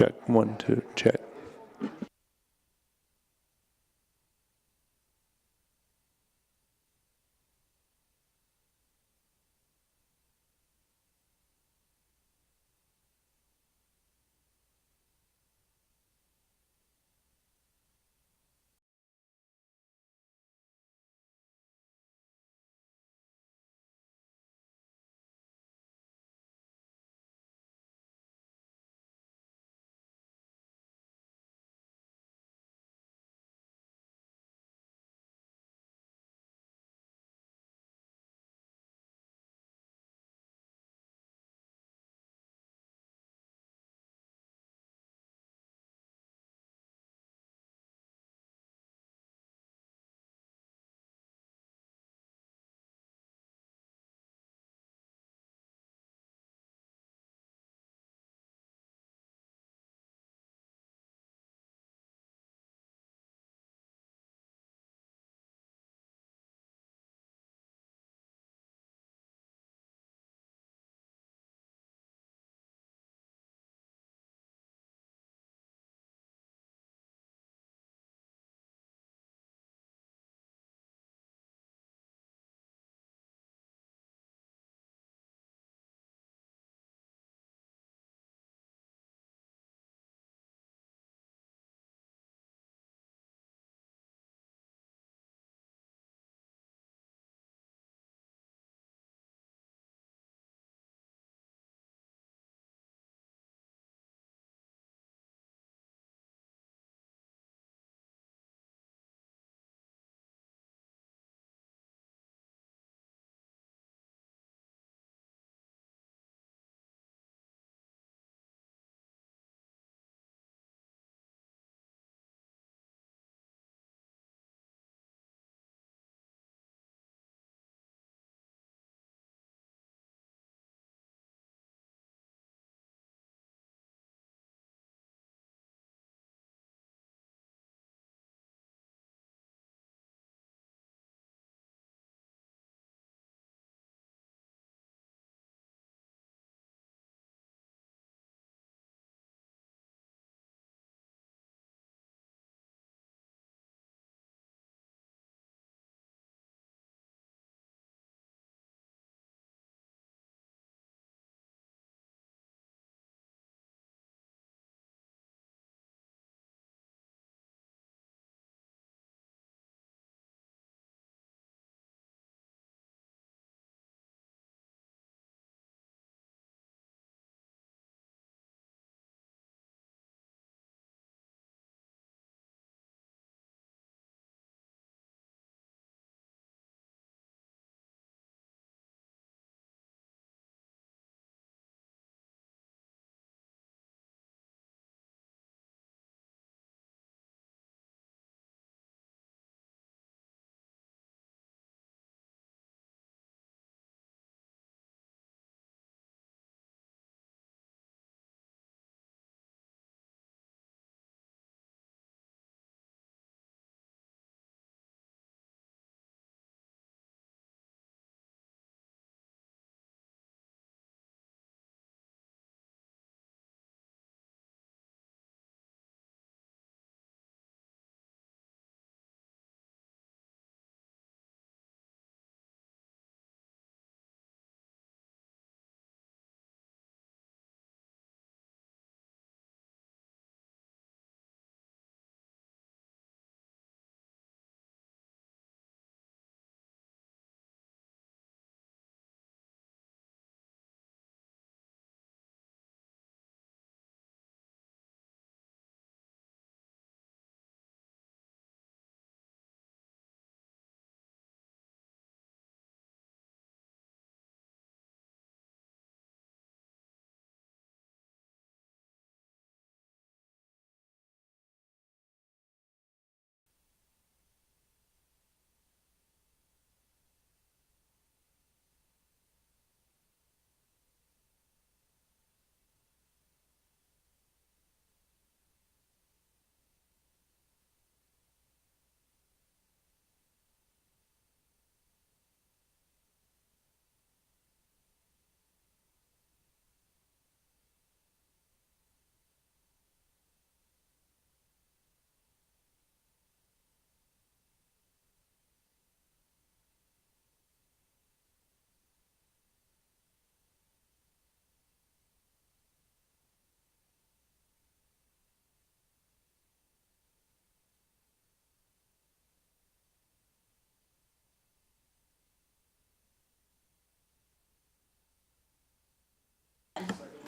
check. 1, 2, check.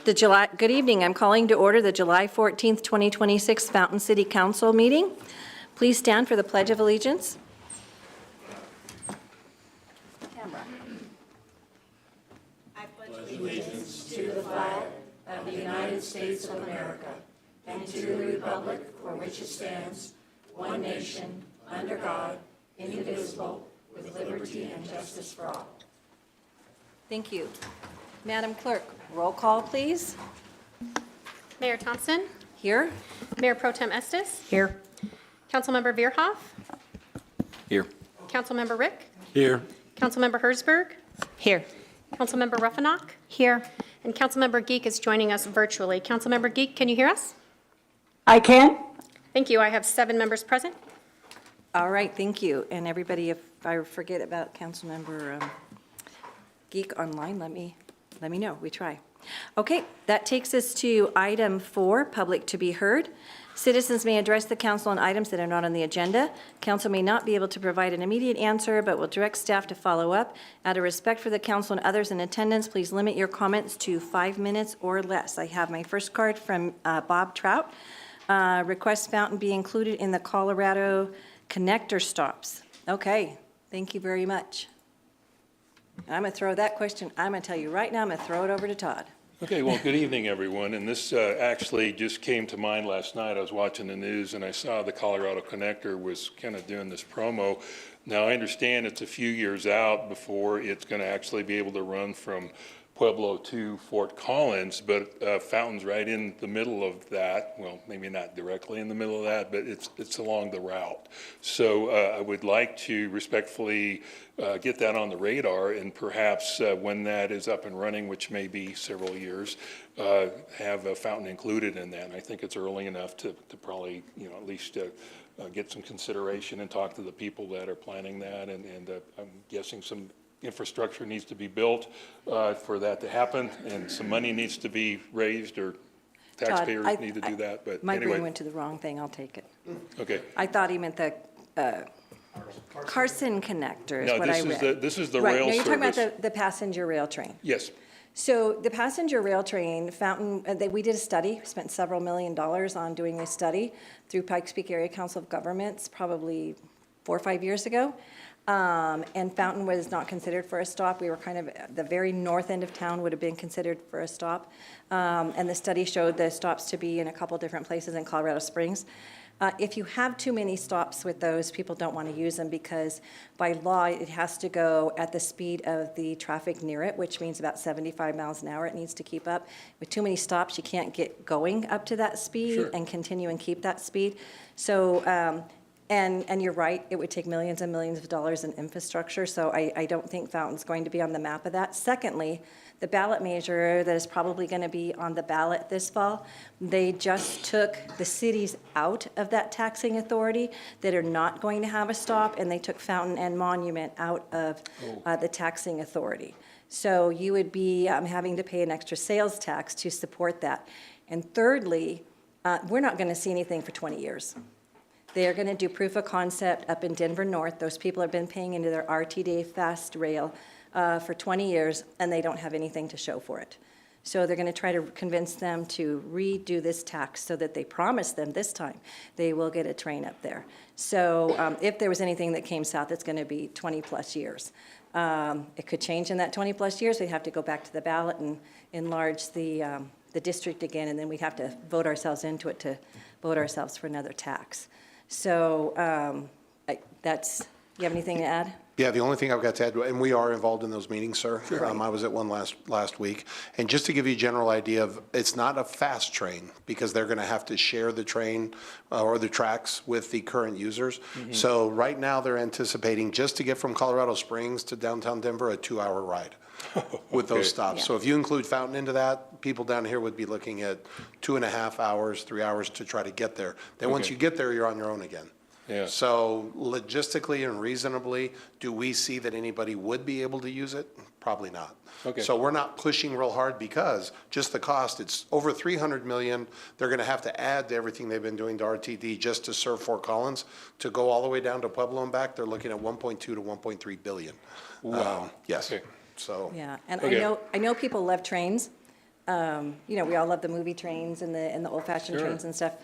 Good evening. I'm calling to order the July 14th, 2026 Fountain City Council meeting. Please stand for the Pledge of Allegiance. I pledge allegiance to the flag of the United States of America and to the republic for which it stands, one nation, under God, indivisible, with liberty and justice for all. Thank you. Madam Clerk, roll call, please. Mayor Thompson. Here. Mayor Pro Tem Estes. Here. Councilmember Veerhoff. Here. Councilmember Rick. Here. Councilmember Herzberg. Here. Councilmember Ruffinock. Here. And Councilmember Geek is joining us virtually. Councilmember Geek, can you hear us? I can. Thank you. I have 7 members present. All right, thank you. And everybody, if I forget about Councilmember Geek online, let me know. We try. Okay, that takes us to item 4, public to be heard. Citizens may address the council on items that are not on the agenda. Council may not be able to provide an immediate answer, but will direct staff to follow up. Out of respect for the council and others in attendance, please limit your comments to 5 minutes or less. I have my first card from Bob Trout. Request Fountain be included in the Colorado connector stops. Okay, thank you very much. I'm going to throw that question, I'm going to tell you right now, I'm going to throw it over to Todd. Okay, well, good evening, everyone. And this actually just came to mind last night. I was watching the news and I saw the Colorado Connector was kind of doing this promo. Now, I understand it's a few years out before it's going to actually be able to run from Pueblo to Fort Collins, but Fountain's right in the middle of that. Well, maybe not directly in the middle of that, but it's along the route. So I would like to respectfully get that on the radar, and perhaps when that is up and running, which may be several years, have a Fountain included in that. And I think it's early enough to probably, at least get some consideration and talk to the people that are planning that, and I'm guessing some infrastructure needs to be built for that to happen, and some money needs to be raised, or taxpayers need to do that. But My anyway. brain went to the wrong thing, I'll take it. Okay. I thought he meant the Carson connector is No, what I read. this is the Right, rail now you're talking service. about the passenger rail train. Yes. So the passenger rail train, Fountain, we did a study, we spent several $1 million on doing a study through Pikes Peak Area Council of Governments probably 4 or 5 years ago. And Fountain was not considered for a stop. We were kind of at the very north end of town, would have been considered for a stop. And the study showed the stops to be in a couple different places in Colorado Springs. If you have too many stops with those, people don't want to use them because by law, it has to go at the speed of the traffic near it, which means about 75 miles an hour it needs to keep up. With too many stops, you can't get going up to that speed. Sure. And continue and keep that speed. So, and you're right, it would take millions and millions of dollars in infrastructure, so I don't think Fountain's going to be on the map of that. Secondly, the ballot measure that is probably going to be on the ballot this fall, they just took the cities out of that taxing authority that are not going to have a stop, and they took Fountain and Monument out of the taxing authority. So you would be having to pay an extra sales tax to support that. And thirdly, we're not going to see anything for 20 years. They're going to do proof of concept up in Denver North. Those people have been paying into their RTD Fast Rail for 20 years, and they don't have anything to show for it. So they're going to try to convince them to redo this tax so that they promise them this time they will get a train up there. So if there was anything that came south, it's going to be 20-plus years. It could change in that 20-plus years. We'd have to go back to the ballot and enlarge the district again, and then we'd have to vote ourselves into it to vote ourselves for another tax. So you have anything to add? Yeah, the only thing I've got to add, and we are involved in those meetings, sir. Sure. I was at one last week. And just to give you a general idea of, it's not a fast train because they're going to have to share the train or the tracks with the current users. Mm-hmm. So right now they're anticipating just to get from Colorado Springs to downtown Denver, a 2-hour ride with those stops. Yeah. So if you include Fountain into that, people down here would be looking at 2.5 hours, 3 hours to try to get there. Then once Okay. you get there, you're on your own again. Yeah. So logistically and reasonably, do we see that anybody would be able to use it? Probably not. Okay. So we're not pushing real hard because just the cost, it's over $300 million. They're going to have to add to everything they've been doing to RTD just to serve Fort Collins. To go all the way down to Pueblo and back, they're looking at 1.2 to 1.3 billion. Wow. Yes. Okay. So. Yeah, and Okay. I know people love trains. You know, we all love the movie trains and the old-fashioned Sure. trains and stuff.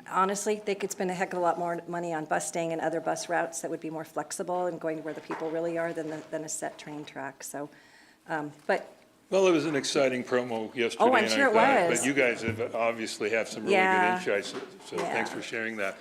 Honestly, they could spend a heck of a lot more money on bus staying and other bus routes that would be more flexible and going to where the people really are than a set train track, so, but, Well, it was an exciting promo yesterday. Oh, I'm and I sure it thought- was. But you guys have obviously have some really Yeah. good insights, so thanks Yeah. for sharing that.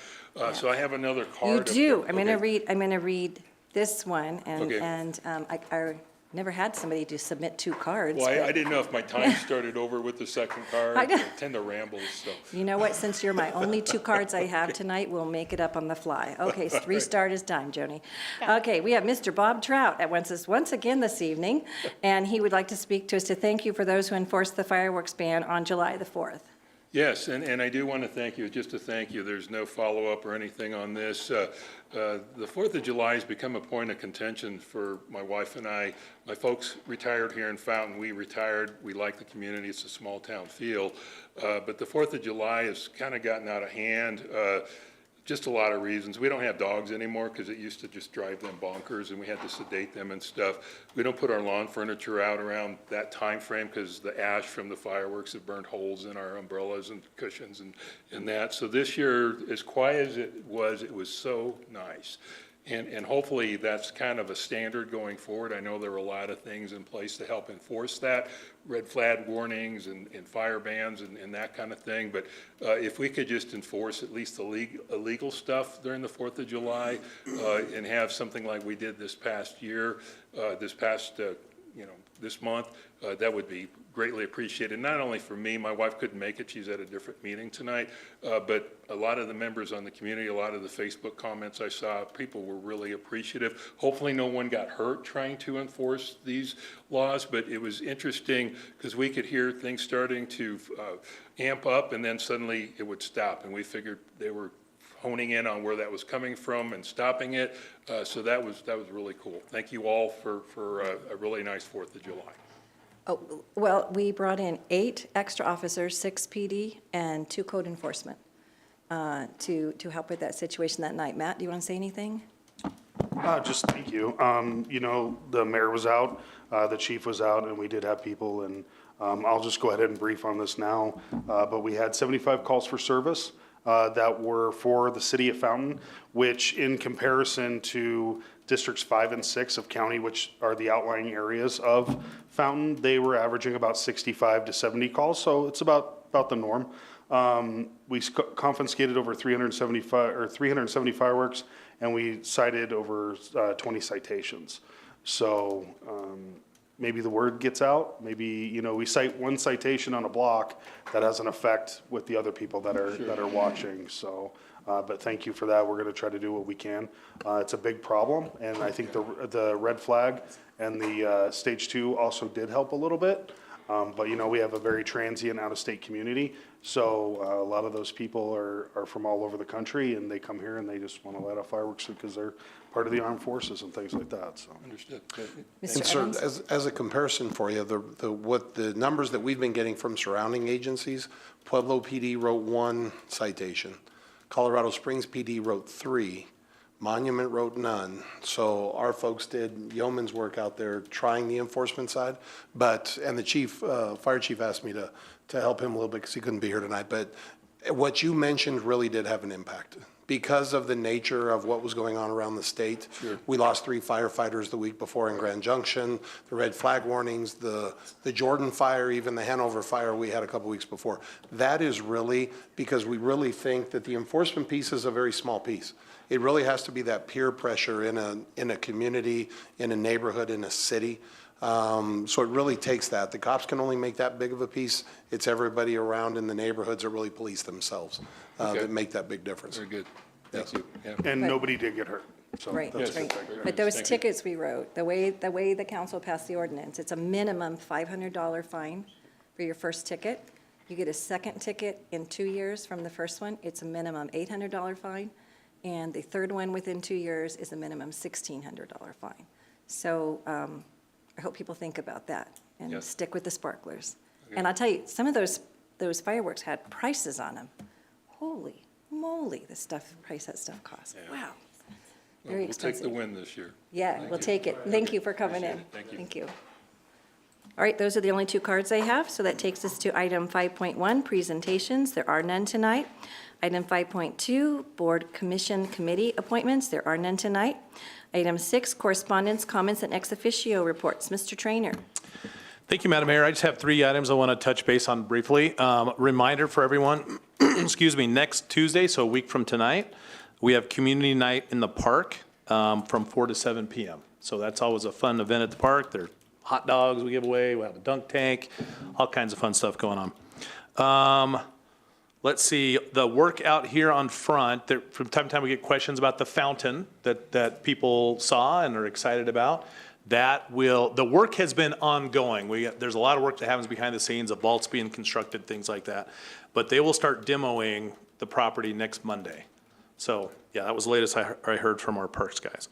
So I have another card. you up do. there. I'm gonna Okay. read this one, Okay. and I never had somebody to submit 2 cards. Well, but- I didn't know if my time started over with the second card. I know. tend to ramble, so. You know what, since you're my only 2 cards I have tonight, we'll make it up on the fly. Okay, restart is time, Joni. Okay, we have Mr. Bob Trout at once again this evening, and he would like to speak to us to thank you for those who enforced the fireworks ban on July the 4th. Yes, and I do want to thank you, just to thank you. There's no follow-up or anything on this. The 4th of July has become a point of contention for my wife and I. My folks retired here in Fountain. We retired. We like the community. It's a small-town feel. But the 4th of July has kind of gotten out of hand. Just a lot of reasons. We don't have dogs anymore because it used to just drive them bonkers and we had to sedate them and stuff. We don't put our lawn furniture out around that time frame because the ash from the fireworks have burned holes in our umbrellas and cushions and that. So this year, as quiet as it was so nice. And hopefully that's kind of a standard going forward. I know there are a lot of things in place to help enforce that, red flag warnings and fire bans and that kind of thing. But if we could just enforce at least the illegal stuff during the 4th of July and have something like we did this past year, this month, that would be greatly appreciated. Not only for me, my wife couldn't make it, she's at a different meeting tonight, but a lot of the members on the community, a lot of the Facebook comments I saw, people were really appreciative. Hopefully no one got hurt trying to enforce these laws, but it was interesting because we could hear things starting to amp up and then suddenly it would stop. And we figured they were honing in on where that was coming from and stopping it. So that was really cool. Thank you all for a really nice 4th of July. Oh, well, we brought in 8 extra officers, 6 PD and 2 code enforcement to help with that situation that night. Matt, do you want to say anything? Just thank you. You know, the mayor was out, the chief was out, and we did have people, and I'll just go ahead and brief on this now. But we had 75 calls for service that were for the city of Fountain, which in comparison to districts 5 and 6 of county, which are the outlying areas of Fountain, they were averaging about 65 to 70 calls, so it's about the norm. We confiscated over 370 fireworks, and we cited over 20 citations. So maybe the word gets out. Maybe, you know, we cite one citation on a block that has an effect with the other people that are watching. So, but thank you for that. We're going to try to do what we can. It's a big problem, and I think the red flag and the stage 2 also did help a little bit. But, you know, we have a very transient out-of-state community, so a lot of those people are from all over the country, and they come here and they just want to let off fireworks because they're part of the armed forces and things like that, so. Understood. Mr. And sir, Evans? as a comparison for you, the numbers that we've been getting from surrounding agencies, Pueblo PD wrote 1 citation, Colorado Springs PD wrote 3, Monument wrote none. So our folks did yeoman's work out there trying the enforcement side, and the chief, fire chief asked me to help him a little bit because he couldn't be here tonight, but what you mentioned really did have an impact. Because of the nature of what was going on around the state. Sure. We lost 3 firefighters the week before in Grand Junction, the red flag warnings, the Jordan fire, even the Hanover fire we had a couple weeks before. That is really because we really think that the enforcement piece is a very small piece. It really has to be that peer pressure in a community, in a neighborhood, in a city. So it really takes that. The cops can only make that big of a piece. It's everybody around in the neighborhoods that really police themselves Okay. that make that big difference. Very good. Thank you. Yeah. And Right. nobody did get hurt, so. Right, that's right. the thing. But those Thank you. tickets we wrote, the way the council passed the ordinance, it's a minimum $500 fine for your first ticket. You get a second ticket in 2 years from the first one, it's a minimum $800 fine. And the third one within 2 years is a minimum $1,600 fine. So I hope people think about that and Yes. stick with the sparklers. Okay. And I'll tell you, some of those fireworks had prices on them. Holy moly, price that stuff costs. Yeah. Wow. Well, Very we'll take the expensive. win this year. Yeah, Thank we'll you. take it. Thank you for coming in. Appreciate it. Thank you. Thank you. All right, those are the only two cards I have, so that takes us to item 5.1, presentations. There are none tonight. Item 5.2, board commission committee appointments. There are none tonight. Item 6, correspondence, comments, and ex officio reports. Mr. Trainer. Thank you, Madam Mayor. I just have 3 items I want to touch base on briefly. Reminder for everyone, excuse me, next Tuesday, so a week from tonight, we have community night in the park from 4 to 7 p.m. So that's always a fun event at the park. There are hot dogs we give away, we have a dunk tank, all kinds of fun stuff going on. Let's see, the work out here on front, from time to time we get questions about the fountain that people saw and are excited about. The work has been ongoing. There's a lot of work that happens behind the scenes, the vaults being constructed, things like that. But they will start demoing the property next Monday. So, yeah, that was the latest I heard from our parks guys.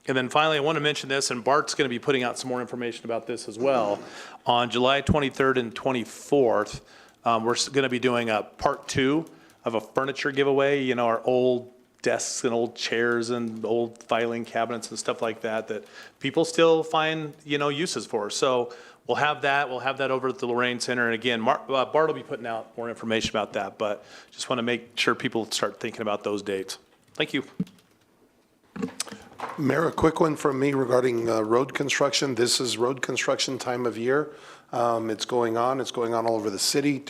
And then finally, I want to mention this, and Bart's going to be putting out some more information about this as well. On July 23rd and 24th, we're going to be doing a part 2 of a furniture giveaway, you know, our old desks and old chairs and old filing cabinets and stuff like that people still find, you know, uses for. So we'll have that over at the Lorraine Center. And again, Bart will be putting out more information about that, but just want to make sure people start thinking about those dates. Thank you. Mayor, a quick one from me regarding road construction. This is road construction time of year. It's going on all over the city.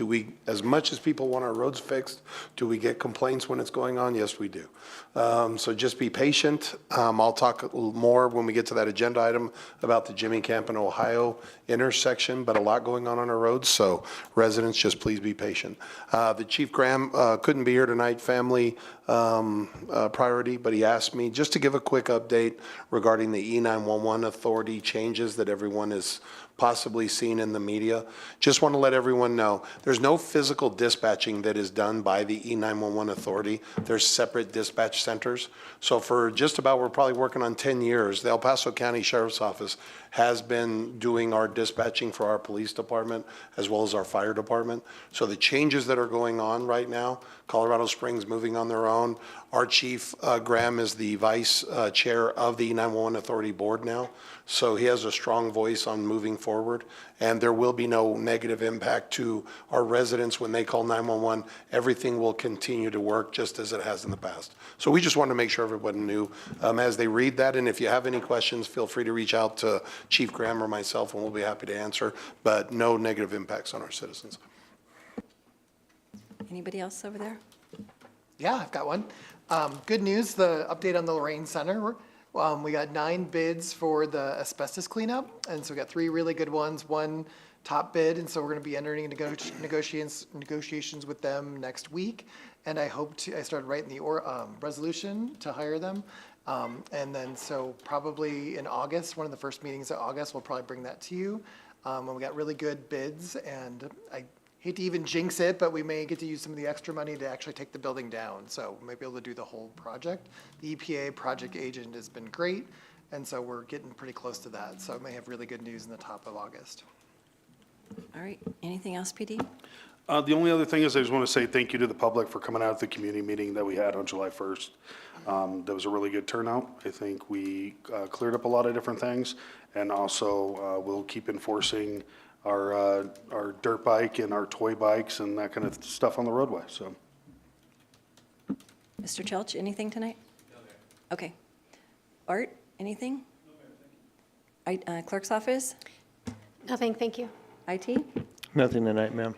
As much as people want our roads fixed, do we get complaints when it's going on? Yes, we do. So just be patient. I'll talk a little more when we get to that agenda item about the Jimmy Camp and Ohio intersection, but a lot going on our roads, so residents, just please be patient. The Chief Graham couldn't be here tonight, family priority, but he asked me just to give a quick update regarding the E911 authority changes that everyone is possibly seen in the media. Just want to let everyone know, there's no physical dispatching that is done by the E911 authority. There's separate dispatch centers. So for just about, we're probably working on 10 years, the El Paso County Sheriff's Office has been doing our dispatching for our police department as well as our fire department. So the changes that are going on right now, Colorado Springs moving on their own. Our Chief Graham is the vice chair of the E911 Authority Board now. So he has a strong voice on moving forward, and there will be no negative impact to our residents when they call 911. Everything will continue to work just as it has in the past. So we just wanted to make sure everybody knew as they read that, and if you have any questions, feel free to reach out to Chief Graham or myself, and we'll be happy to answer, but no negative impacts on our citizens. Anybody else over there? Yeah, I've got one. Good news, the update on the Lorraine Center. We got 9 bids for the asbestos cleanup, and so we got 3 really good ones, 1 top bid, and so we're going to be entering into negotiations with them next week. And I started writing the resolution to hire them. And then so probably in August, one of the first meetings in August, we'll probably bring that to you. And we got really good bids, and I hate to even jinx it, but we may get to use some of the extra money to actually take the building down. So we might be able to do the whole project. The EPA project agent has been great, and so we're getting pretty close to that. So I may have really good news in the top of August. All right, anything else, PD? The only other thing is I just want to say thank you to the public for coming out to the community meeting that we had on July 1st. That was a really good turnout. I think we cleared up a lot of different things, and also we'll keep enforcing our dirt bike and our toy bikes and that kind of stuff on the roadway, so. Mr. Chelch, anything tonight? Okay. Art, anything? Clerk's office? Nothing, thank you. IT? Nothing tonight, ma'am.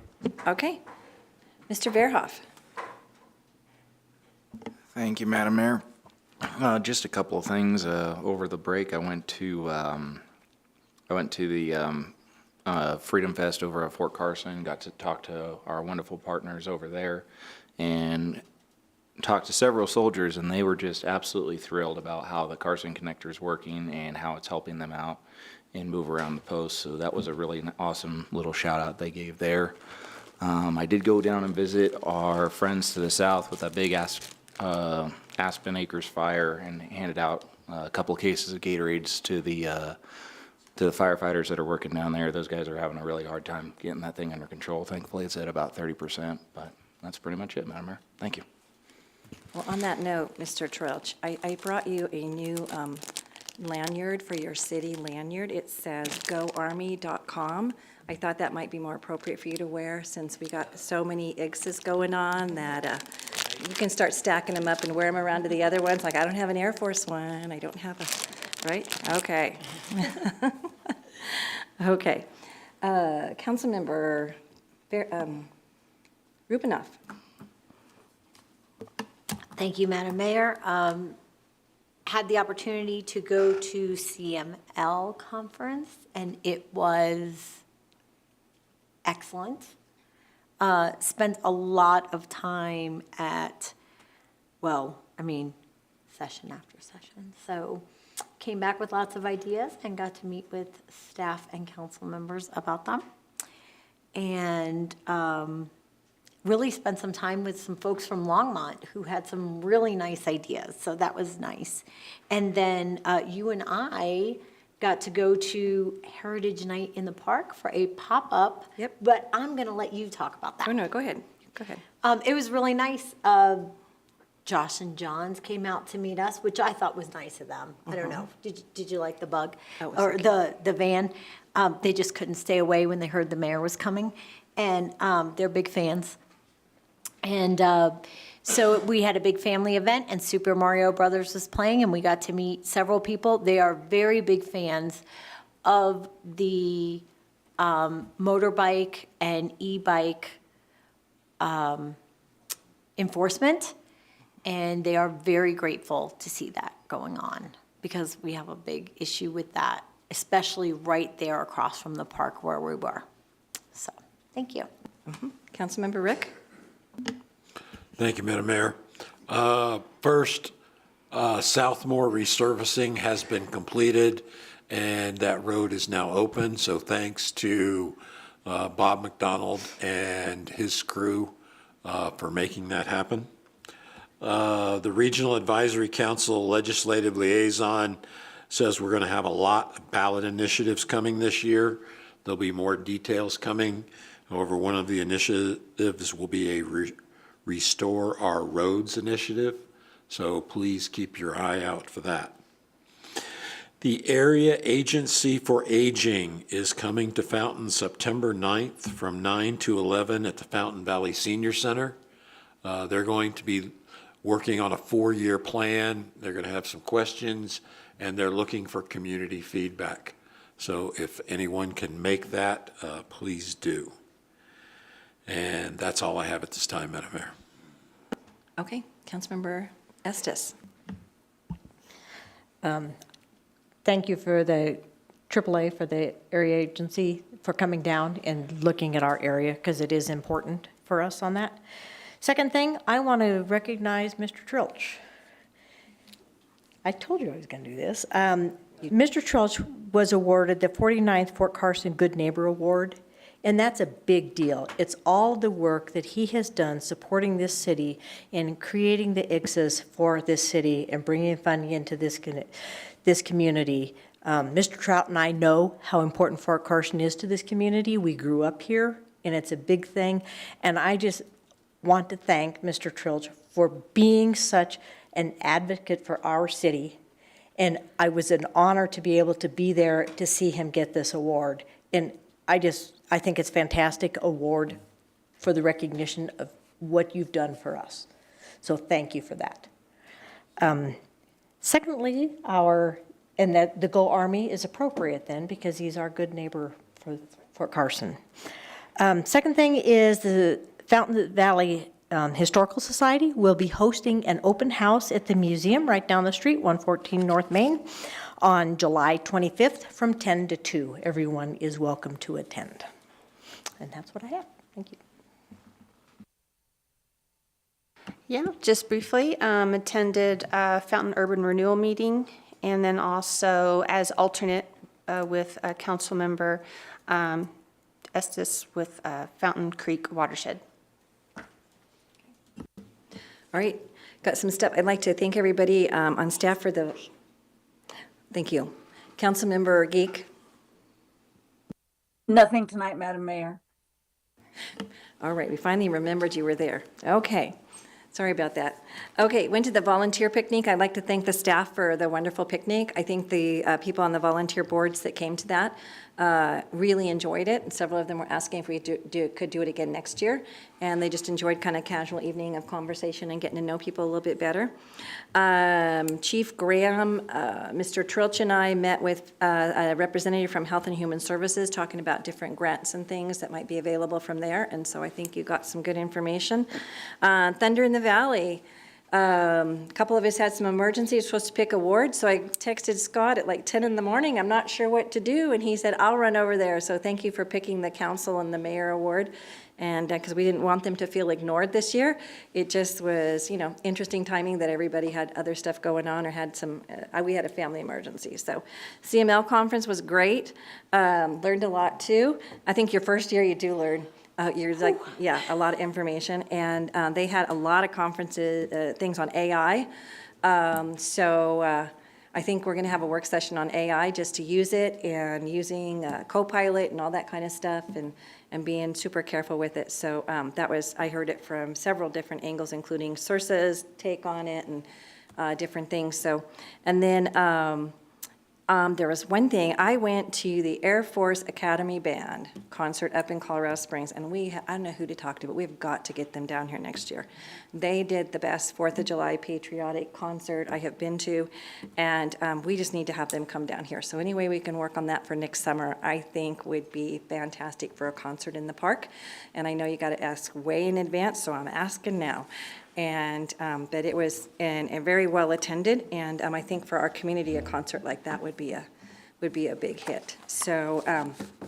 Okay. Mr. Verhoff? Thank you, Madam Mayor. Just a couple of things. Over the break, I went to the Freedom Fest over at Fort Carson, got to talk to our wonderful partners over there, and talked to several soldiers, and they were just absolutely thrilled about how the Carson Connector is working and how it's helping them out and move around the post. So that was a really awesome little shout out they gave there. I did go down and visit our friends to the south with that big Aspen Acres fire and handed out a couple of cases of Gatorades to the firefighters that are working down there. Those guys are having a really hard time getting that thing under control. Thankfully, it's at about 30%, but that's pretty much it, Madam Mayor. Thank you. Well, on that note, Mr. Trelch, I brought you a new lanyard for your city lanyard. It says goarmy.com. I thought that might be more appropriate for you to wear since we got so many IGSs going on that you can start stacking them up and wear them around to the other ones. Like, I don't have an Air Force one, I don't have a, right? Okay. Okay. Councilmember Rubinoff. Thank you, Madam Mayor. Had the opportunity to go to CML conference, and it was excellent. Spent a lot of time at, session after session. So came back with lots of ideas and got to meet with staff and council members about them. And really spent some time with some folks from Longmont who had some really nice ideas. So that was nice. And then you and I got to go to Heritage Night in the Park for a pop-up. Yep. But I'm going to let you talk about that. Oh, no, go ahead. Go ahead. It was really nice. Josh and Johns came out to meet us, which I thought was nice of them. I don't know. Did you like the bug? Oh, it was Or so the van? They just couldn't stay away when they heard the mayor was coming. And they're big fans. And so we had a big family event, and Super Mario Brothers was playing, and we got to meet several people. They are very big fans of the motorbike and e-bike enforcement, and they are very grateful to see that going on, because we have a big issue with that, especially right there across from the park where we were. So, thank you. Councilmember Rick? Thank you, Madam Mayor. First, Southmore resurfacing has been completed, and that road is now open. So thanks to Bob McDonald and his crew for making that happen. The Regional Advisory Council Legislative Liaison says we're going to have a lot of ballot initiatives coming this year. There'll be more details coming. However, one of the initiatives will be a Restore Our Roads initiative, so please keep your eye out for that. The Area Agency for Aging is coming to Fountain September 9th from 9 to 11 at the Fountain Valley Senior Center. They're going to be working on a 4-year plan. They're going to have some questions, and they're looking for community feedback. So if anyone can make that, please do. And that's all I have at this time, Madam Mayor. Okay, Councilmember Estes. Thank you for the AAA, for the area agency, for coming down and looking at our area, because it is important for us on that. Second thing, I want to recognize Mr. Trilch. I told you I was going to do this. Mr. Trilch was awarded the 49th Fort Carson Good Neighbor Award, and that's a big deal. It's all the work that he has done supporting this city and creating the IGSs for this city and bringing funding into this community. Mr. Trout and I know how important Fort Carson is to this community. We grew up here, and it's a big thing. And I just want to thank Mr. Trilch for being such an advocate for our city. And I was an honor to be able to be there to see him get this award. And I think it's a fantastic award for the recognition of what you've done for us. So thank you for that. Secondly, the Go Army is appropriate then, because he's our good neighbor for Fort Carson. Second thing is the Fountain Valley Historical Society will be hosting an open house at the museum right down the street, 114 North Main, on July 25th from 10 to 2. Everyone is welcome to attend. And that's what I have. Thank you. Yeah, just briefly, attended Fountain Urban Renewal meeting, and then also as alternate with Councilmember Estes with Fountain Creek Watershed. All right, got some stuff. I'd like to thank everybody on staff for the, thank you. Councilmember Geek. Nothing tonight, Madam Mayor. All right, we finally remembered you were there. Okay. Sorry about that. Okay, went to the volunteer picnic. I'd like to thank the staff for the wonderful picnic. I think the people on the volunteer boards that came to that really enjoyed it. And several of them were asking if we could do it again next year. And they just enjoyed kind of casual evening of conversation and getting to know people a little bit better. Chief Graham, Mr. Trilch and I met with a representative from Health and Human Services talking about different grants and things that might be available from there. And so I think you got some good information. Thunder in the Valley. A couple of us had some emergencies, supposed to pick a ward, so I texted Scott at like 10 in the morning, I'm not sure what to do, and he said, I'll run over there. So thank you for picking the council and the mayor award, and because we didn't want them to feel ignored this year. It just was, interesting timing that everybody had other stuff going on or had some, we had a family emergency. So CML conference was great, learned a lot too. I think your first year you do learn. You're like, yeah, a lot of information, and they had a lot of conferences, things on AI. So I think we're going to have a work session on AI just to use it and using Copilot and all that kind of stuff and being super careful with it. So I heard it from several different angles, including Sursa's take on it and different things. So, and then there was one thing, I went to the Air Force Academy Band concert up in Colorado Springs, and I don't know who to talk to, but we've got to get them down here next year. They did the best 4th of July patriotic concert I have been to, and we just need to have them come down here. So any way we can work on that for next summer, I think would be fantastic for a concert in the park. And I know you got to ask way in advance, so I'm asking now. And, but it was a very well attended, and I think for our community, a concert like that would be a big hit. So,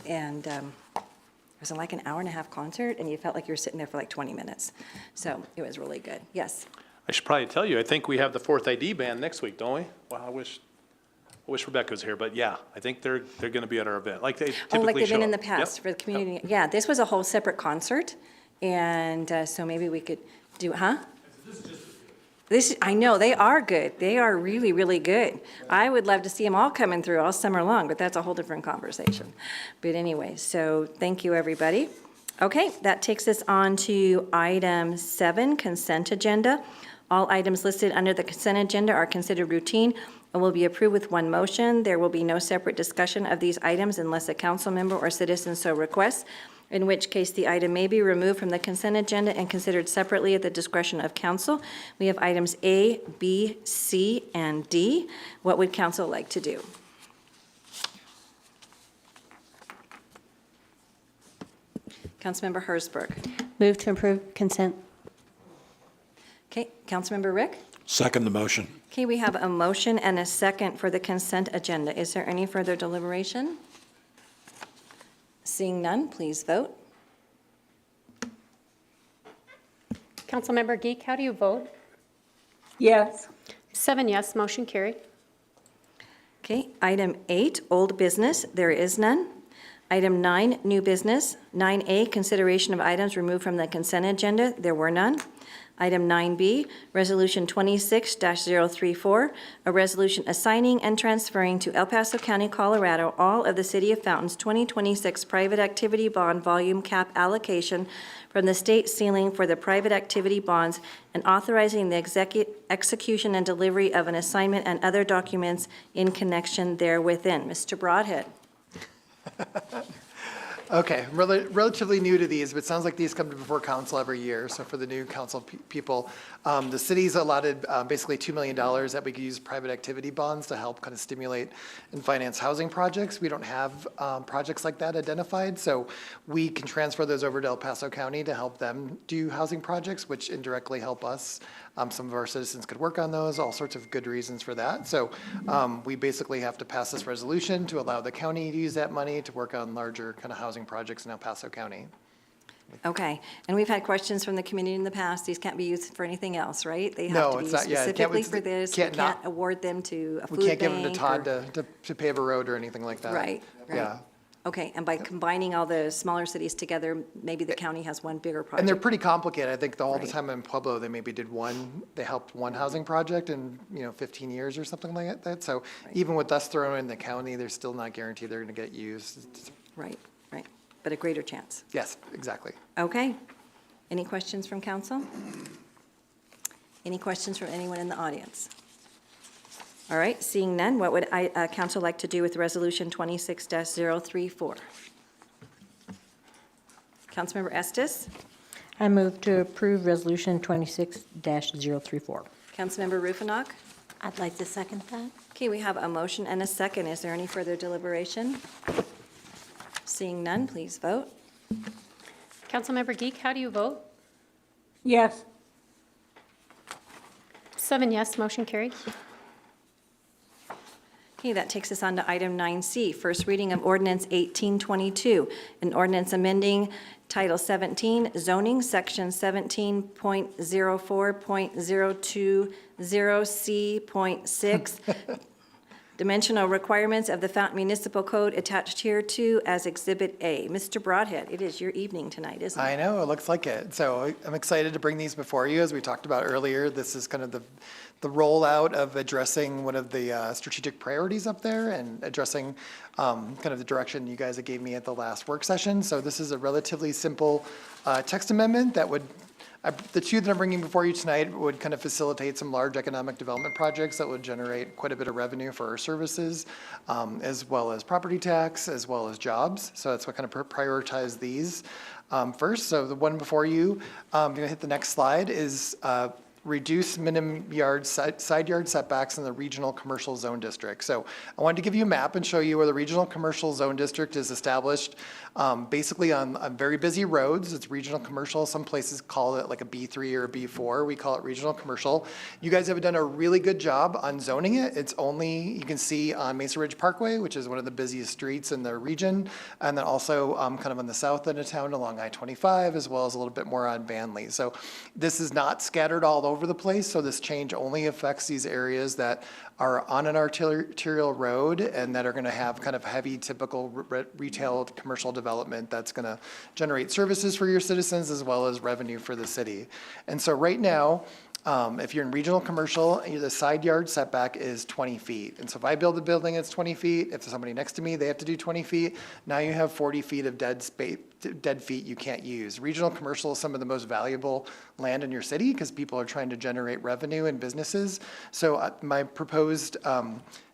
it was like an hour-and-a-half concert, and you felt like you were sitting there for like 20 minutes. So it was really good. Yes. I should probably tell you, I think we have the 4th ID band next week, don't we? Well, I wish Rebecca was here, but yeah, I think they're going to be at our event, like they typically show Oh, like they've been in up. the past Yep. for the community. Yeah, this was a whole separate concert, and so maybe we could do, huh? I know, they are good. They are really, really good. I would love to see them all coming through all summer long, but that's a whole different conversation. But anyway, so thank you, everybody. Okay, that takes us on to item 7, consent agenda. All items listed under the consent agenda are considered routine and will be approved with one motion. There will be no separate discussion of these items unless a council member or citizen so requests, in which case the item may be removed from the consent agenda and considered separately at the discretion of council. We have items A, B, C, and D. What would council like to do? Councilmember Hersberg. Move to approve consent. Okay, Councilmember Rick? Second the motion. Okay, we have a motion and a second for the consent agenda. Is there any further deliberation? Seeing none, please vote. Councilmember Geek, how do you vote? Yes. 7 yes, motion carried. Okay, item 8, old business, there is none. Item 9, new business. 9A, consideration of items removed from the consent agenda, there were none. Item 9B, Resolution 26-034, a resolution assigning and transferring to El Paso County, Colorado, all of the City of Fountain's 2026 Private Activity Bond Volume Cap allocation from the state ceiling for the private activity bonds and authorizing the execution and delivery of an assignment and other documents in connection therewithin. Mr. Broadhead. Okay, I'm relatively new to these, but it sounds like these come before council every year. So for the new council people, the city's allotted basically $2 million that we could use private activity bonds to help kind of stimulate and finance housing projects. We don't have projects like that identified, so we can transfer those over to El Paso County to help them do housing projects, which indirectly help us. Some of our citizens could work on those, all sorts of good reasons for that. So we basically have to pass this resolution to allow the county to use that money to work on larger kind of housing projects in El Paso County. Okay, and we've had questions from the community in the past. These can't be used for anything else, right? They have No, to be it's used not- yeah, it can't- specifically for this. We can't not- can't award them to a food bank. We can't give them to Todd or- to pave a road or anything like that. Right, right. Yeah. Okay, and by combining all the smaller cities together, maybe the county has one bigger project. And they're pretty complicated. I think all the Right. time in Pueblo, they maybe did they helped one housing project in, 15 years or something like that. So even with us throwing in the county, they're still not guaranteed they're going to get used. Right, right, but a greater chance. Yes, exactly. Okay. Any questions from council? Any questions from anyone in the audience? All right, seeing none, what would council like to do with Resolution 26-034? Councilmember Estes? I move to approve Resolution 26-034. Councilmember Rufinock? I'd like to second that. Okay, we have a motion and a second. Is there any further deliberation? Seeing none, please vote. Councilmember Geek, how do you vote? Yes. 7 yes, motion carried. Okay, that takes us on to item 9C, first reading of ordinance 1822, an ordinance amending Title 17 zoning, Section 17.04.020C.6, dimensional requirements of the Fountain Municipal Code attached here to as Exhibit A. Mr. Broadhead, it is your evening tonight, isn't it? I know, it looks like it. So I'm excited to bring these before you. As we talked about earlier, this is kind of the rollout of addressing one of the strategic priorities up there and addressing kind of the direction you guys gave me at the last work session. So this is a relatively simple text amendment that would, the two that I'm bringing before you tonight would kind of facilitate some large economic development projects that would generate quite a bit of revenue for our services, as well as property tax, as well as jobs. So that's what kind of prioritize these first. So the one before you, you're gonna hit the next slide, is reduce minimum side yard setbacks in the regional commercial zone district. So I wanted to give you a map and show you where the regional commercial zone district is established, basically on very busy roads. It's regional commercial. Some places call it like a B3 or a B4. We call it regional commercial. You guys have done a really good job on zoning it. It's only, you can see on Mesa Ridge Parkway, which is one of the busiest streets in the region, and then also kind of on the south end of town along I-25, as well as a little bit more on Vanley. So this is not scattered all over the place, so this change only affects these areas that are on an arterial road and that are going to have kind of heavy typical retail commercial development that's going to generate services for your citizens as well as revenue for the city. And so right now, if you're in regional commercial, the side yard setback is 20 feet. And so if I build a building, it's 20 feet. If there's somebody next to me, they have to do 20 feet. Now you have 40 feet of dead feet you can't use. Regional commercial is some of the most valuable land in your city because people are trying to generate revenue and businesses. So my proposed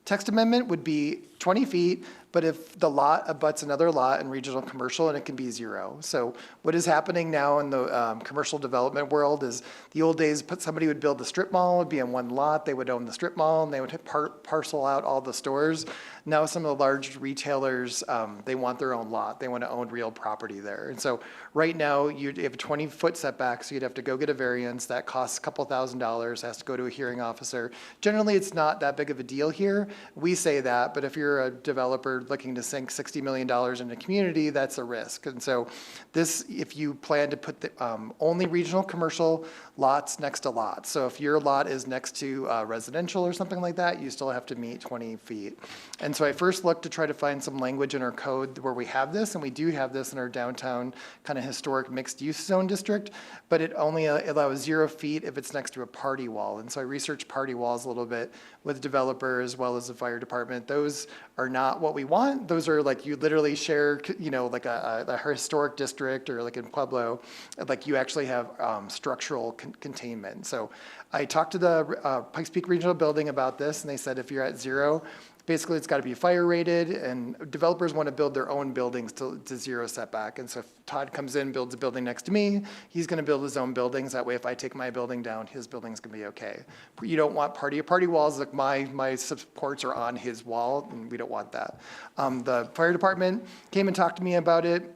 text amendment would be 20 feet, but if the lot abuts another lot in regional commercial, and it can be 0. So what is happening now in the commercial development world is the old days, somebody would build a strip mall, it'd be in one lot, they would own the strip mall, and they would parcel out all the stores. Now some of the large retailers, they want their own lot. They want to own real property there. And so right now, you have a 20-foot setback, so you'd have to go get a variance. That costs a couple $1,000s, has to go to a hearing officer. Generally, it's not that big of a deal here. We say that, but if you're a developer looking to sink $60 million in a community, that's a risk. And so this, if you plan to put the, only regional commercial lots next to lots. So if your lot is next to residential or something like that, you still have to meet 20 feet. And so I first looked to try to find some language in our code where we have this, and we do have this in our downtown kind of historic mixed-use zone district, but it only allows 0 feet if it's next to a party wall. And so I researched party walls a little bit with developers as well as the fire department. Those are not what we want. Those are like you literally share, you know, like a historic district or like in Pueblo, like you actually have structural containment. So I talked to the Pikes Peak Regional Building about this, and they said if you're at 0, basically it's got to be fire rated, and developers want to build their own buildings to 0 setback. And so if Todd comes in, builds a building next to me, he's going to build his own buildings. That way, if I take my building down, his building's going to be okay. You don't want party walls. Like my supports are on his wall, and we don't want that. The fire department came and talked to me about it.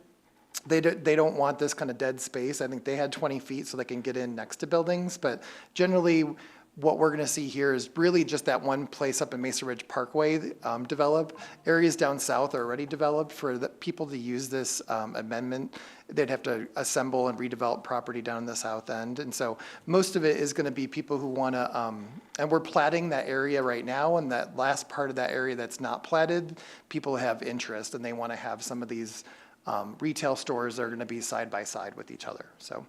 They don't want this kind of dead space. I think they had 20 feet so they can get in next to buildings, but generally what we're going to see here is really just that one place up in Mesa Ridge Parkway develop. Areas down south are already developed. For the people to use this amendment, they'd have to assemble and redevelop property down in the south end. And so most of it is going to be people who want to, and we're platting that area right now, and that last part of that area that's not platted, people have interest and they want to have some of these retail stores that are going to be side by side with each other. So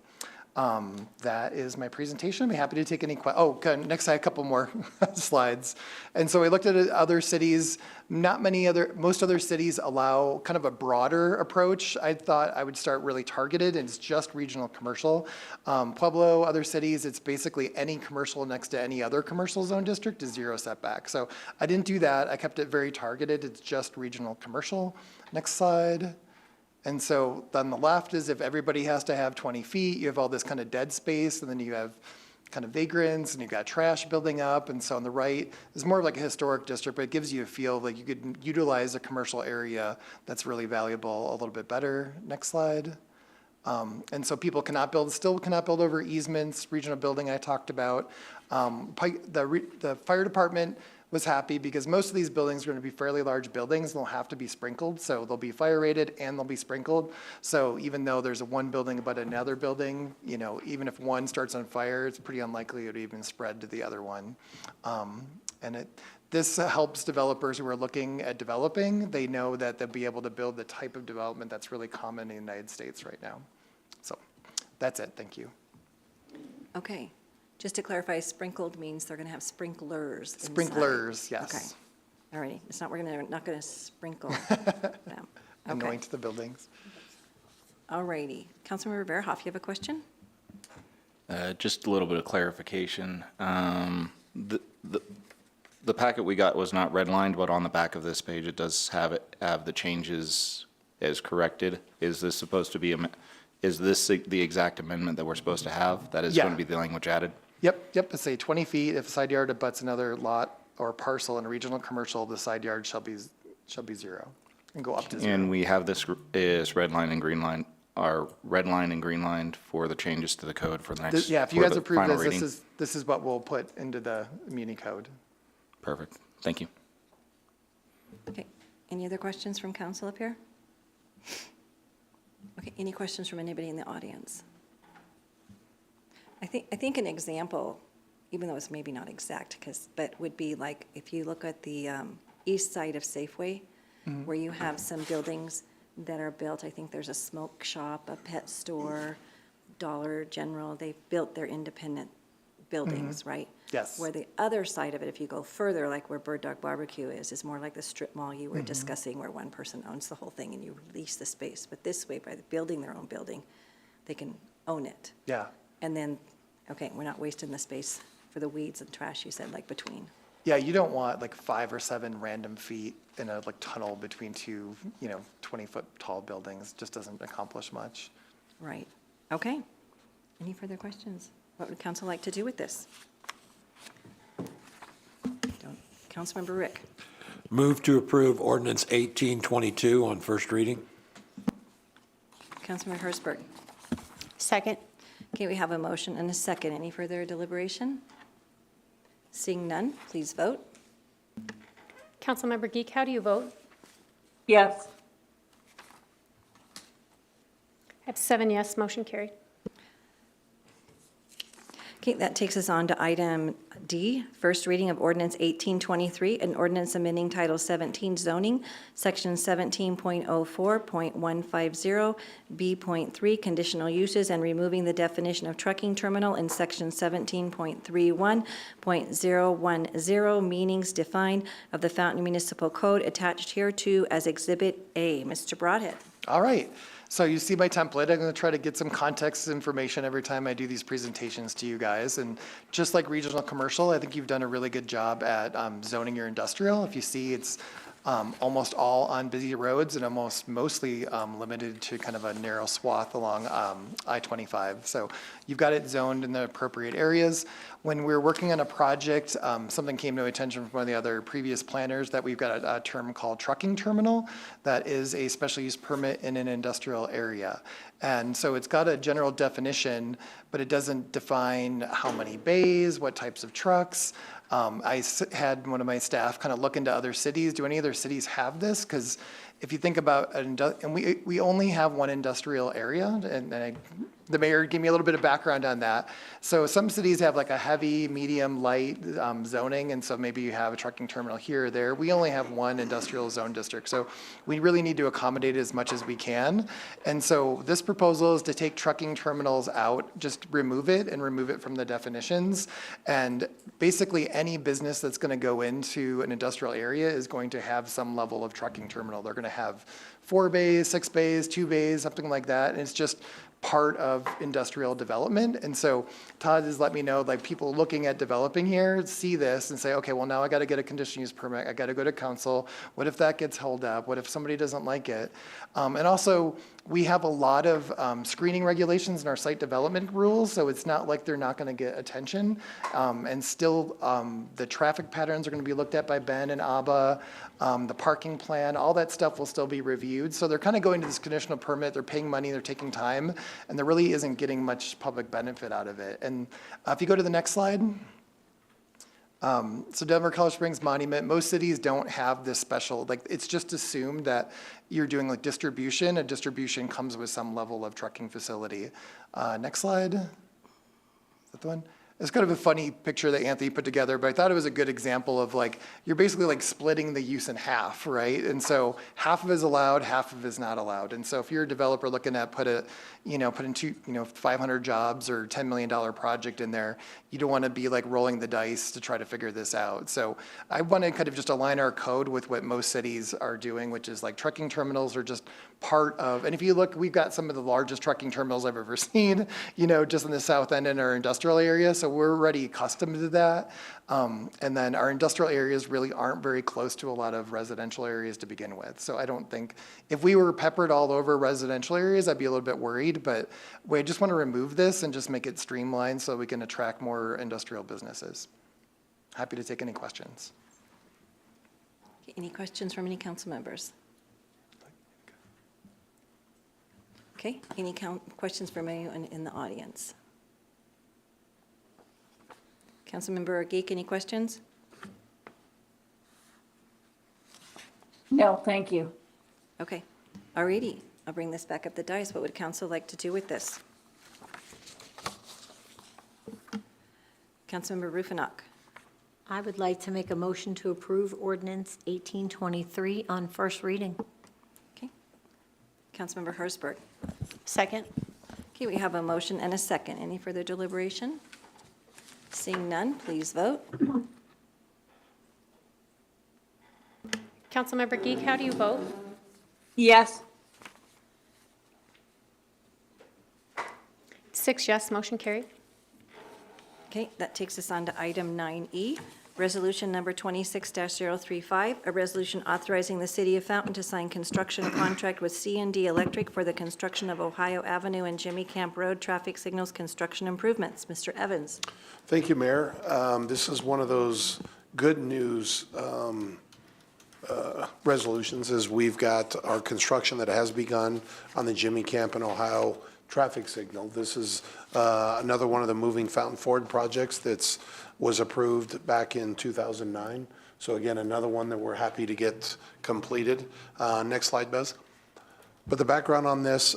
That is my presentation. I'd be happy to take any next I have a couple more slides. And so we looked at other cities. Most other cities allow kind of a broader approach. I thought I would start really targeted, and it's just regional commercial. Pueblo, other cities, it's basically any commercial next to any other commercial zone district is 0 setback. So I didn't do that. I kept it very targeted. It's just regional commercial. Next slide. And so on the left is if everybody has to have 20 feet, you have all this kind of dead space, and then you have kind of vagrants, and you've got trash building up. And so on the right is more of like a historic district, but it gives you a feel like you could utilize a commercial area that's really valuable a little bit better. Next slide. And so people still cannot build over easements, regional building I talked about. The fire department was happy because most of these buildings are going to be fairly large buildings and they'll have to be sprinkled. So they'll be fire rated and they'll be sprinkled. So even though there's one building above another building, even if one starts on fire, it's pretty unlikely it would even spread to the other one. This helps developers who are looking at developing. They know that they'll be able to build the type of development that's really common in the United States right now. So that's it. Thank you. Okay. Just to clarify, sprinkled means they're going to have sprinklers inside. Sprinklers, yes. Okay. All righty. It's not, we're not going to sprinkle them. Okay. Anoint the buildings. All righty. Councilmember Verhoff, you have a question? Just a little bit of clarification. The packet we got was not redlined, but on the back of this page, it does have the changes as corrected. Is this supposed to be, is this the exact amendment that we're supposed to have? That is going to be the language added? Yep, it's say 20 feet. If a side yard abuts another lot or parcel in a regional commercial, the side yard shall be 0 and go up to 0. And we have this is red line and green line, are red line and green lined for the changes to the code for the next. Yeah, if you for guys the approve final this, reading? this is what we'll put into the muni code. Perfect. Thank you. Okay. Any other questions from council up here? Okay, any questions from anybody in the audience? I think an example, even though it's maybe not exact, but would be like if you look at the east side of Safeway, where you have some buildings that are built. I think there's a smoke shop, a pet store, Dollar General. They've built their independent buildings, right? Yes. Where the other side of it, if you go further, like where Bird Dog Barbecue is more like the strip mall you were discussing, where one person owns the whole thing and you lease the space. But this way, by building their own building, they can own it. Yeah. And then, okay, we're not wasting the space for the weeds and trash, you said, like between. Yeah, you don't want like 5 or 7 random feet in a tunnel between two, 20-foot tall buildings. Just doesn't accomplish much. Right. Okay. Any further questions? What would council like to do with this? Councilmember Rick. Move to approve ordinance 1822 on first reading. Councilmember Hertzberg. Second. Okay, we have a motion and a second. Any further deliberation? Seeing none, please vote. Councilmember Geek, how do you vote? Yes. I have 7 yes, motion carried. Okay, that takes us on to item D, first reading of ordinance 1823, an ordinance amending Title 17 zoning, Section 17.04.150, B.3, conditional uses, and removing the definition of trucking terminal in Section 17.31.010, meanings defined of the Fountain Municipal Code attached hereto as Exhibit A. Mr. Broadhead. All right. So you see my template. I'm going to try to get some context information every time I do these presentations to you guys. And just like regional commercial, I think you've done a really good job at zoning your industrial. If you see, it's almost all on busy roads and mostly limited to kind of a narrow swath along I-25. So you've got it zoned in the appropriate areas. When we're working on a project, something came to attention from one of the other previous planners that we've got a term called trucking terminal that is a special use permit in an industrial area. And so it's got a general definition, but it doesn't define how many bays, what types of trucks. I had one of my staff kind of look into other cities. Do any other cities have this? Because if you think about, and we only have one industrial area, and I the mayor gave me a little bit of background on that. So some cities have like a heavy, medium, light zoning, and so maybe you have a trucking terminal here or there. We only have one industrial zone district, so we really need to accommodate as much as we can. And so this proposal is to take trucking terminals out, just remove it and remove it from the definitions. And basically, any business that's going to go into an industrial area is going to have some level of trucking terminal. They're going to have 4 bays, 6 bays, 2 bays, something like that. And it's just part of industrial development. And so Todd has let me know, like, people looking at developing here see this and say, okay, well, now I got to get a conditional use permit. I got to go to council. What if that gets held up? What if somebody doesn't like it? And also, we have a lot of screening regulations in our site development rules, so it's not like they're not going to get attention. And still, the traffic patterns are going to be looked at by Ben and ABBA. The parking plan, all that stuff will still be reviewed. So they're kind of going to this conditional permit, they're paying money, they're taking time, and there really isn't getting much public benefit out of it. And if you go to the next slide. So Denver Colorado Springs Monument, most cities don't have this special, like, it's just assumed that you're doing like distribution, and distribution comes with some level of trucking facility. Next slide. Is that the one? It's kind of a funny picture that Anthony put together, but I thought it was a good example of, like, you're basically like splitting the use in half, right? And so half of it is allowed, half of it is not allowed. And so if you're a developer looking at put in 500 jobs or $10 million project in there, you don't want to be like rolling the dice to try to figure this out. So I want to kind of just align our code with what most cities are doing, which is like trucking terminals are just part of, and if you look, we've got some of the largest trucking terminals I've ever seen, just in the south end in our industrial area. So we're already accustomed to that. And then our industrial areas really aren't very close to a lot of residential areas to begin with. So I don't think, if we were peppered all over residential areas, I'd be a little bit worried, but we just want to remove this and just make it streamlined so we can attract more industrial businesses. Happy to take any questions. Any questions from any council members? Okay, any questions from anyone in the audience? Councilmember Geek, any questions? No, thank you. Okay, alrighty, I'll bring this back up the dais. What would council like to do with this? Councilmember Rufinock. I would like to make a motion to approve ordinance 1823 on first reading. Okay. Councilmember Hertzberg. Second. Okay, we have a motion and a second. Any further deliberation? Seeing none, please vote. Councilmember Geek, how do you vote? Yes. 6 yes, motion carried. Okay, that takes us on to item 9E, resolution number 26-035, a resolution authorizing the city of Fountain to sign construction contract with C&D Electric for the construction of Ohio Avenue and Jimmy Camp Road traffic signals construction improvements. Mr. Evans. Thank you, Mayor. This is one of those good news resolutions, is we've got our construction that has begun on the Jimmy Camp and Ohio traffic signal. This is another one of the moving Fountain Ford projects that's was approved back in 2009. So again, another one that we're happy to get completed. Next slide, Bez. But the background on this,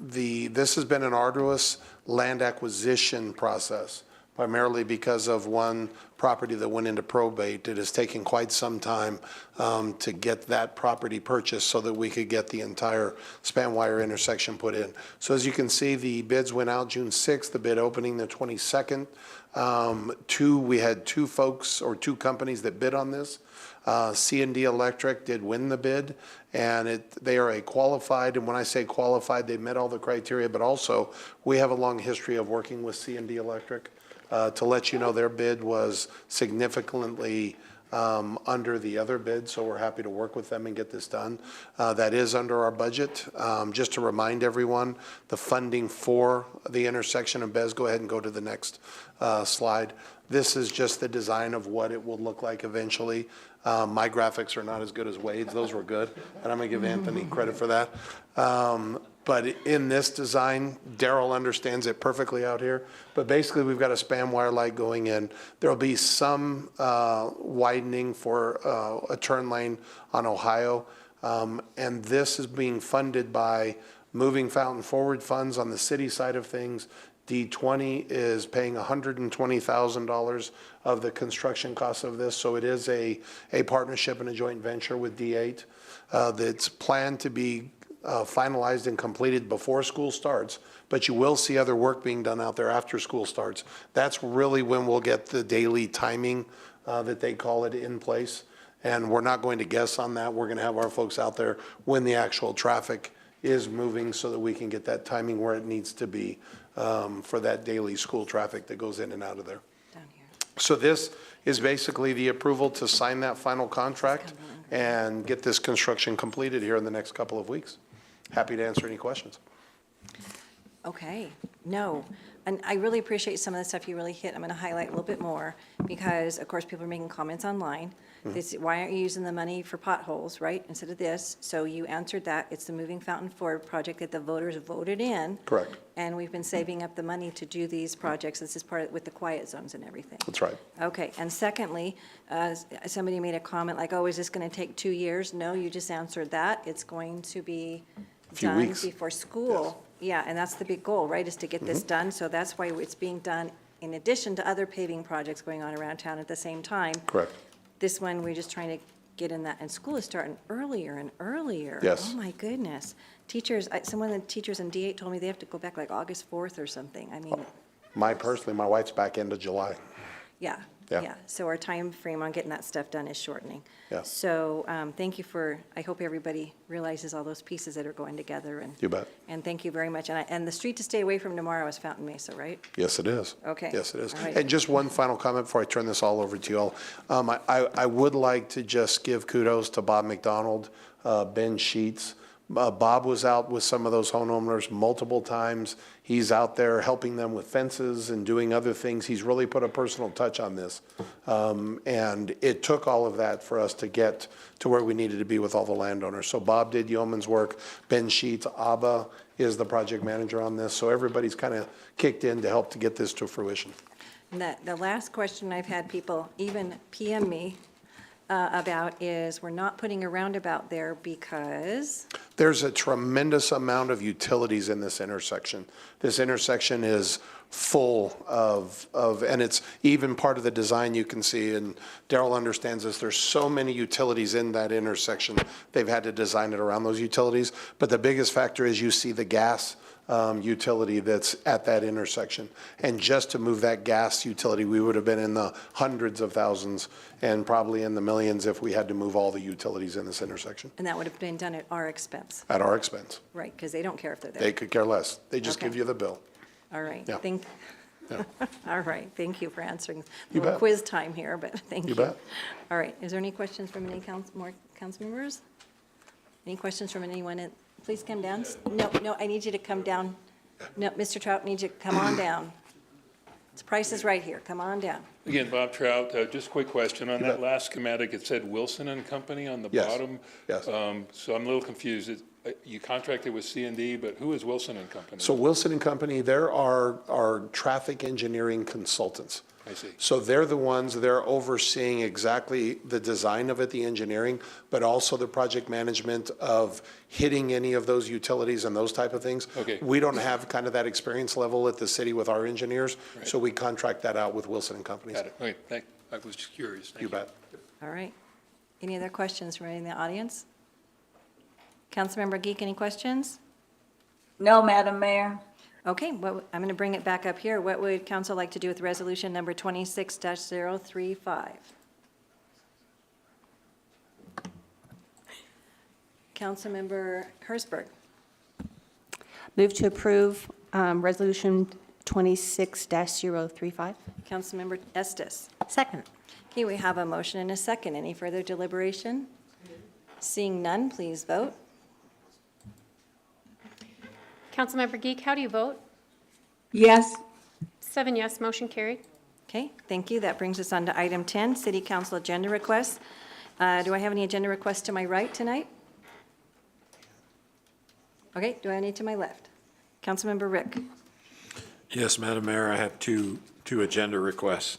this has been an arduous land acquisition process, primarily because of one property that went into probate. It has taken quite some time to get that property purchased so that we could get the entire span wire intersection put in. So as you can see, the bids went out June 6th, the bid opening the 22nd. We had two companies that bid on this. C&D Electric did win the bid, and they are a qualified, and when I say qualified, they met all the criteria, but also we have a long history of working with C&D Electric. To let you know, their bid was significantly under the other bid, so we're happy to work with them and get this done. That is under our budget. Just to remind everyone, the funding for the intersection, and Bez, go ahead and go to the next slide. This is just the design of what it will look like eventually. My graphics are not as good as Wade's. Those were good, and I'm going to give Anthony credit for that. But in this design, Daryl understands it perfectly out here. But basically, we've got a span wire light going in. There'll be some widening for a turn lane on Ohio. And this is being funded by moving Fountain forward funds on the city side of things. D20 is paying $120,000 of the construction costs of this, so it is a partnership and a joint venture with D8 that's planned to be finalized and completed before school starts, but you will see other work being done out there after school starts. That's really when we'll get the daily timing that they call it in place, and we're not going to guess on that. We're going to have our folks out there when the actual traffic is moving so that we can get that timing where it needs to be for that daily school traffic that goes in and out of there. Down here. So this is basically the approval to sign that final contract and get this construction completed here in the next couple of weeks. Happy to answer any questions. Okay, no. And I really appreciate some of the stuff you really hit. I'm going to highlight a little bit more because, of course, people are making comments online. This, why aren't you using the money for potholes, right, instead of this? So you answered that. It's the Moving Fountain Forward project that the voters voted in. Correct. And we've been saving up the money to do these projects. This is part of, with the quiet zones and everything. That's right. Okay, and secondly, somebody made a comment like, oh, is this going to take 2 years? No, you just answered that. It's going to be Few done weeks. before school. Yeah, and that's the big goal, right, is to get this done. So that's why it's being done in addition to other paving projects going on around town at the same time. Correct. This one, we're just trying to get in that, and school is starting earlier and earlier. Yes. Oh, my goodness. Teachers, some of the teachers in D8 told me they have to go back like August 4th or something. I mean, My wife's back end of July. yeah, Yeah. yeah. So our time frame on getting that stuff done is shortening. Yeah. So thank you for, I hope everybody realizes all those pieces that are going together. And You bet. And thank you very much. And the street to stay away from tomorrow is Fountain Mesa, right? Yes, it is. Okay. Yes, it is. All right. And just one final comment before I turn this all over to you all. I would like to just give kudos to Bob McDonald, Ben Sheets. Bob was out with some of those homeowners multiple times. He's out there helping them with fences and doing other things. He's really put a personal touch on this. And it took all of that for us to get to where we needed to be with all the landowners. So Bob did yeoman's work. Ben Sheets, Abba is the project manager on this. So everybody's kind of kicked in to help to get this to fruition. And the last question I've had people even PM me about is, we're not putting a roundabout there because, There's a tremendous amount of utilities in this intersection. This intersection is full of, and it's even part of the design you can see, and Daryl understands this, there's so many utilities in that intersection, they've had to design it around those utilities. But the biggest factor is you see the gas utility that's at that intersection. And just to move that gas utility, we would have been in the hundreds of thousands and probably in the millions if we had to move all the utilities in this intersection and that would have been done at our expense, at our expense. right? Because they don't care if they're there. They could care less. They just Okay. give you the bill. All right. Yeah. Yeah. All right, thank you for answering. You Little bet. quiz time here, but thank you. You bet. All right, is there any questions from any more council members? Any questions from anyone? Please come down. No, I need you to come down. No, Mr. Trout, need you to come on down. The price is right here, come on down. Again, Bob Trout, just a quick question. On that bet. last schematic, it said Wilson and Company on the Yes, bottom. yes. So I'm a little confused. You contracted with C&D, but who is Wilson and Company? So Wilson and Company, there are traffic engineering consultants. I see. So they're the ones, they're overseeing exactly the design of it, the engineering, but also the project management of hitting any of those utilities and those type of things. Okay. We don't have kind of that experience level at the city with our engineers, Right. so we contract that out with Wilson and Company. Got it. Okay, I was just curious. Thank You bet. All right. Any other questions from any in the audience? Councilmember Geek, any questions? No, Madam Mayor. Okay, I'm going to bring it back up here. What would council like to do with resolution number 26-035? Councilmember Hertzberg. Move to approve Resolution 26-035. Councilmember Estes. Second. Okay, we have a motion and a second. Any further deliberation? Seeing none, please vote. Councilmember Geek, how do you vote? Yes. 7 yes, motion carried. Okay, thank you. That brings us on to item 10, City Council agenda requests. Do I have any agenda requests to my right tonight? Okay, do I have any to my left? Councilmember Rick. Yes, Madam Mayor, I have two agenda requests.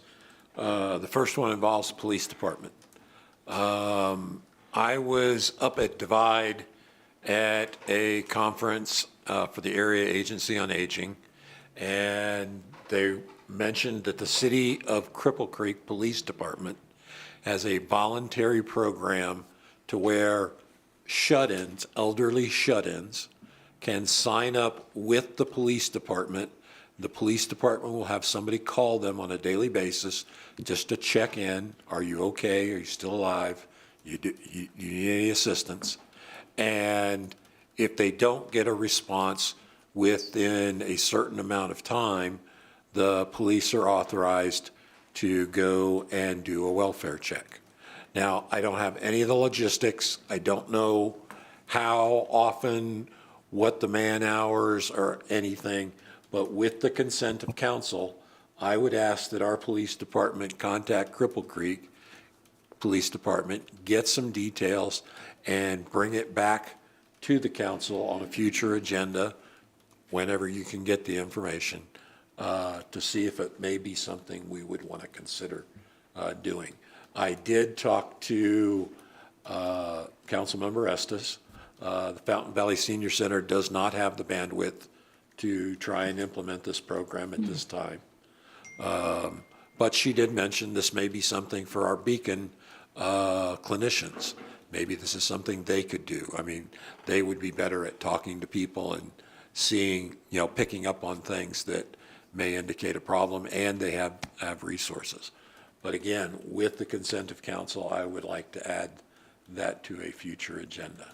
The first one involves the police department. I was up at Divide at a conference for the Area Agency on Aging, and they mentioned that the City of Cripple Creek Police Department has a voluntary program to where shut-ins, elderly shut-ins, can sign up with the police department. The police department will have somebody call them on a daily basis just to check in. Are you okay? Are you still alive? You need any assistance? And if they don't get a response within a certain amount of time, the police are authorized to go and do a welfare check. Now, I don't have any of the logistics. I don't know how often, what the man hours or anything, but with the consent of council, I would ask that our police department contact Cripple Creek Police Department, get some details, and bring it back to the council on a future agenda, whenever you can get the information, to see if it may be something we would want to consider doing. I did talk to Councilmember Estes. The Fountain Valley Senior Center does not have the bandwidth to try and implement this program at this time. But she did mention this may be something for our Beacon clinicians. Maybe this is something they could do. I mean, they would be better at talking to people and seeing, picking up on things that may indicate a problem, and they have resources. But again, with the consent of council, I would like to add that to a future agenda.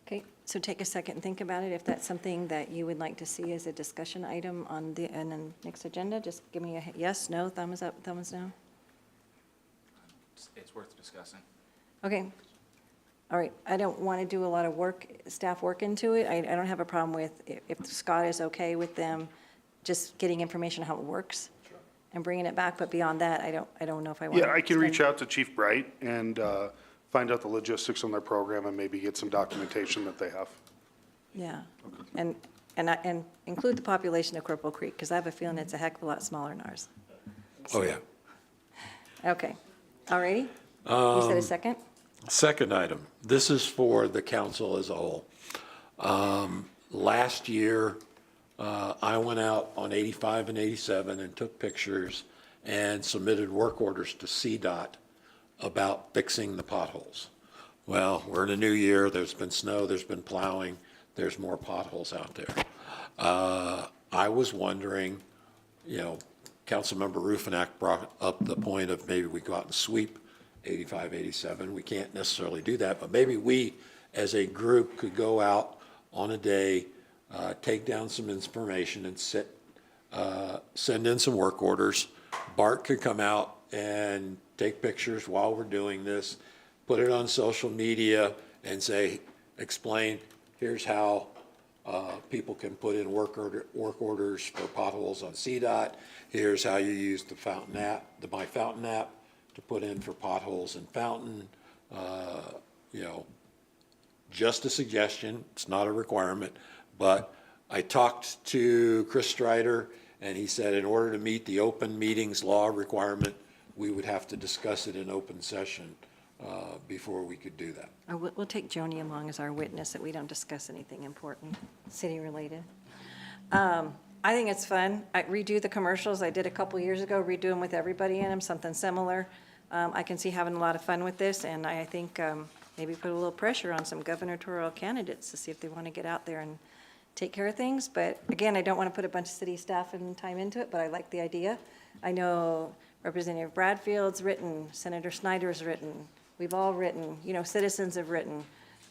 Okay, so take a second and think about it. If that's something that you would like to see as a discussion item on the next agenda, just give me a yes, no, thumbs up, thumbs down. It's worth discussing. Okay. All right, I don't want to do a lot of work, staff work into it. I don't have a problem with, if Scott is okay with them, just getting information how it works and bringing it back, but beyond that, I don't know if I want to. Yeah, I can reach out to Chief Bright and find out the logistics on their program and maybe get some documentation that they have. Yeah, and include the population of Cripple Creek, because I have a feeling it's a heck of a lot smaller than ours. Oh, yeah. Okay, all righty? You said a second? Second item, this is for the council as a whole. Last year, I went out on 85 and 87 and took pictures and submitted work orders to CDOT about fixing the potholes. Well, we're in a new year, there's been snow, there's been plowing, there's more potholes out there. I was wondering, Councilmember Ruffinack brought up the point of maybe we go out and sweep 85, 87. We can't necessarily do that, but maybe we, as a group, could go out on a day, take down some information and send in some work orders. Bart could come out and take pictures while we're doing this, put it on social media and explain, here's how people can put in work orders for potholes on CDOT. Here's how you use the Fountain app, the My Fountain app, to put in for potholes in Fountain. Just a suggestion, it's not a requirement, but I talked to Chris Strider, and he said in order to meet the open meetings law requirement, we would have to discuss it in open session before we could do that. We'll take Joni along as our witness that we don't discuss anything important, city-related. I think it's fun. I redo the commercials I did a couple years ago, redo them with everybody in them, something similar. I can see having a lot of fun with this, and I think maybe put a little pressure on some gubernatorial candidates to see if they want to get out there and take care of things. But again, I don't want to put a bunch of city staff and time into it, but I like the idea. I know Representative Bradfield's written, Senator Snyder's written, we've all written, citizens have written.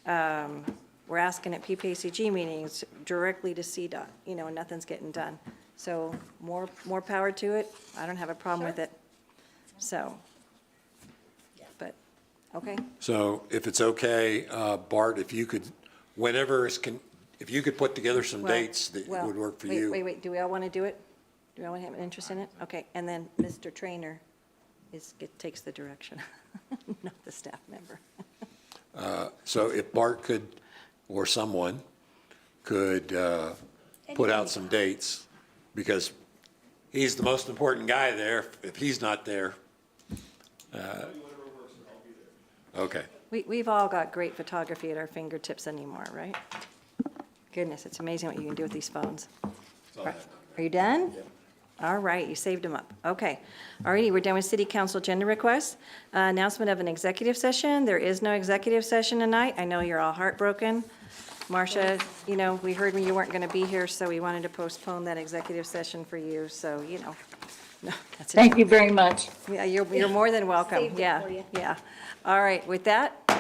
We're asking at PPACG meetings directly to CDOT, and nothing's getting done. So more power to it. I don't have a problem with it. So, but, okay. So if it's okay, Bart, if you could, if you could put together some Well, dates that would work for you. Wait, do we all want to do it? Do we all have an interest in it? Okay, and then Mr. Trainer takes the direction, not the staff member. So if Bart could, or someone could put out some dates, because he's the most important guy there. If he's not there. Okay. We've all got great photography at our fingertips anymore, right? Goodness, it's amazing what you can do with these phones. Are you done? All right, you saved them up. Okay. All righty, we're done with city council agenda requests. Announcement of an executive session. There is no executive session tonight. I know you're all heartbroken. Marcia, you know, we heard when you weren't going to be here, so we wanted to postpone that executive session for you, so, you know. No, that's it. Thank you very much. Yeah, you're more than welcome. Saved it Yeah, for you. yeah. All right, with that,